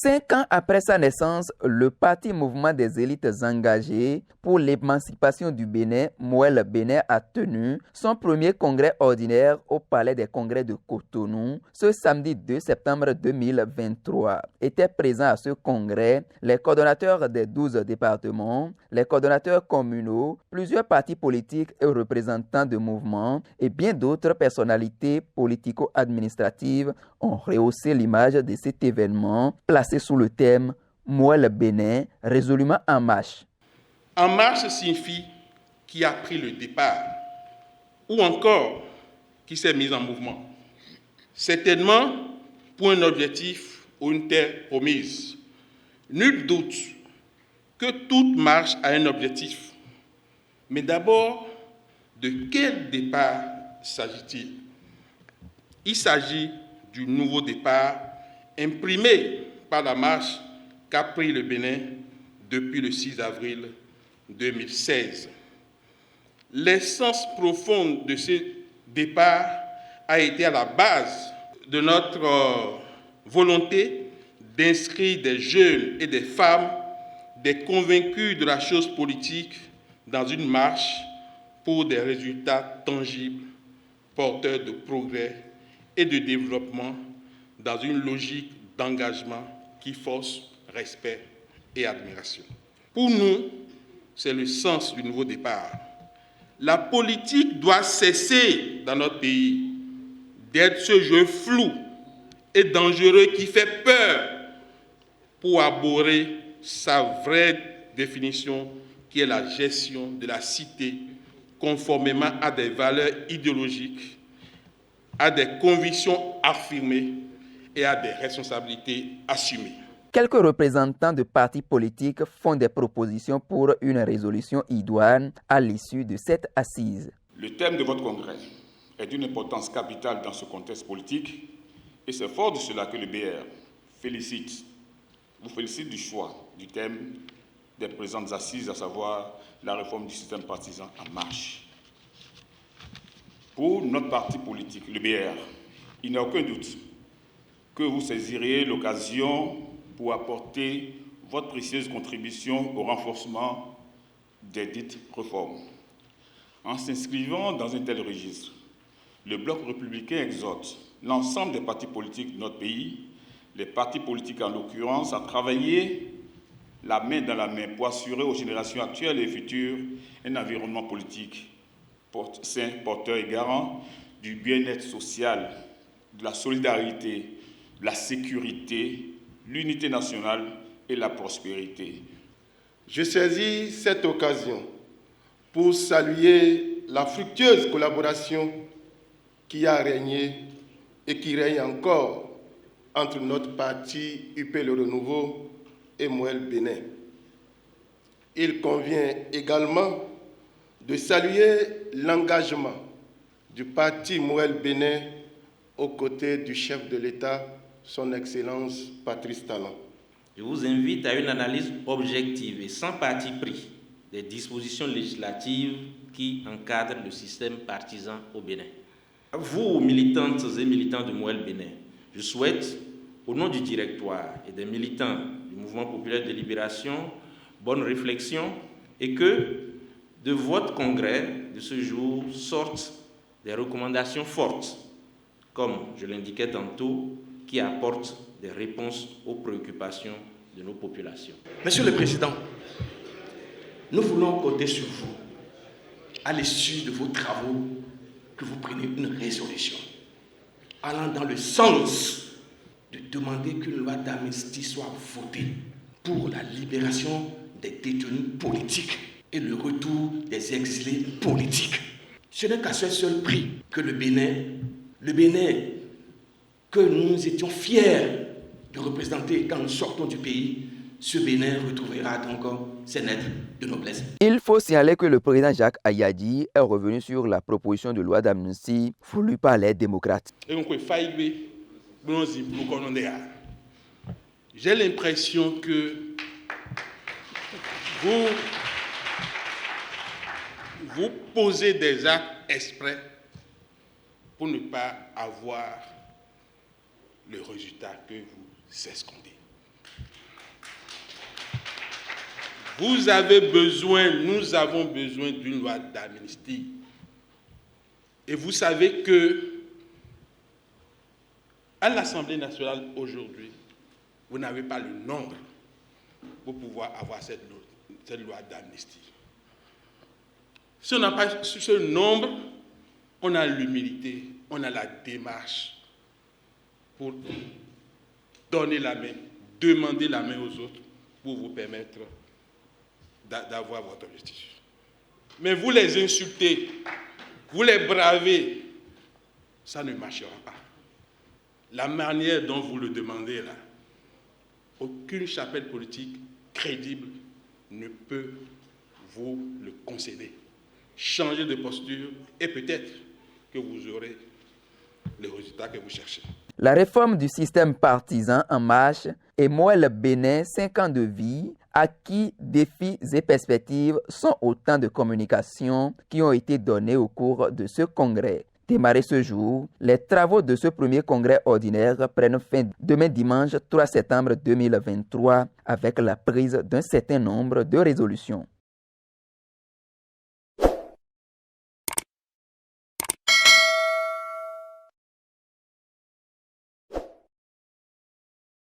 5 ans après sa naissance, le parti Mouvement des élites engagées pour l'émancipation du Bénin, Mouel Bénin, a tenu son premier congrès ordinaire au Palais des Congrès de Cotonou ce samedi 2 septembre 2023. Étaient présents à ce congrès les coordonnateurs des 12 départements, les coordonnateurs communaux, plusieurs partis politiques et représentants de mouvements et bien d'autres personnalités politico-administratives ont rehaussé l'image de cet événement placé sous le thème « Mouel Bénin, résolument en marche ». En marche signifie qui a pris le départ ou encore qui s'est mis en mouvement. Certainement pour un objectif ou une terre promise. Nul doute que toute marche a un objectif. Mais d'abord, de quel départ s'agit-il? Il s'agit du nouveau départ imprimé par la marche qu'a pris le Bénin depuis le 6 avril 2016. L'essence profonde de ce départ a été à la base de notre volonté d'inscrire des jeunes et des femmes, des convaincus de la chose politique, dans une marche pour des résultats tangibles, porteurs de progrès et de développement dans une logique d'engagement qui force respect et admiration. Pour nous, c'est le sens du nouveau départ. La politique doit cesser dans notre pays d'être ce jeu flou et dangereux qui fait peur pour aborder sa vraie définition qui est la gestion de la cité conformément à des valeurs idéologiques, à des convictions affirmées et à des responsabilités assumées. Quelques représentants de partis politiques font des propositions pour une résolution idoine à l'issue de cette assise. Le thème de votre congrès est d'une importance capitale dans ce contexte politique et c'est fort de cela que le BR vous félicite du choix du thème des présentes assises, à savoir la réforme du système partisan en marche. Pour notre parti politique, le BR, il n'y a aucun doute que vous saisirez l'occasion pour apporter votre précieuse contribution au renforcement des dites réformes. En s'inscrivant dans un tel registre, le Bloc républicain exhorte l'ensemble des partis politiques de notre pays, les partis politiques en l'occurrence, à travailler la main dans la main pour assurer aux générations actuelles et futures un environnement politique sain, porteur et garant du bien-être social, de la solidarité, de la sécurité, l'unité nationale et la prospérité. Je saisis cette occasion pour saluer la fructueuse collaboration qui a régné et qui règne encore entre notre parti UP Le Renouveau et Mouel Bénin. Il convient également de saluer l'engagement du parti Mouel Bénin aux côtés du chef de l'État, son Excellence Patrice Talon. Je vous invite à une analyse objective et sans parti pris des dispositions législatives qui encadrent le système partisan au Bénin. Vous, militantes et militants de Mouel Bénin, je souhaite, au nom du directoire et des militants du Mouvement populaire de libération, bonne réflexion et que de votre congrès de ce jour sortent des recommandations fortes, comme je l'indiquais tantôt, qui apportent des réponses aux préoccupations de nos populations. Monsieur le Président, nous voulons compter sur vous, à l'issue de vos travaux, que vous preniez une résolution allant dans le sens de demander qu'une loi d'amnistie soit votée pour la libération des détenus politiques et le retour des exilés politiques. Ce n'est qu'à ce seul prix que le Bénin que nous étions fiers de représenter quand nous sortons du pays, ce Bénin retrouvera donc ses lettres de noblesse. Il faut signaler que le président Jacques Ayadi est revenu sur la proposition de loi d'amnistie voulue par les démocrates. J'ai l'impression que vous posez des actes exprès pour ne pas avoir le résultat que vous escomptez. nous avons besoin d'une loi d'amnistie. Et vous savez que à l'Assemblée nationale aujourd'hui, vous n'avez pas le nombre pour pouvoir avoir cette loi d'amnistie. Si on n'a pas ce nombre, on a l'humilité, on a la démarche pour donner la main, demander la main aux autres pour vous permettre d'avoir votre objectif. Mais vous les insultez, vous les bravez, ça ne marchera pas. La manière dont vous le demandez là, aucune chapelle politique crédible ne peut vous le concéder. Changez de posture et peut-être que vous aurez les résultats que vous cherchez. La réforme du système partisan en marche et Moël Bénin, 5 ans de vie, acquis, défis et perspectives sont autant de communications qui ont été données au cours de ce congrès. Démarré ce jour, les travaux de ce premier congrès ordinaire prennent fin demain dimanche 3 septembre 2023 avec la prise d'un certain nombre de résolutions.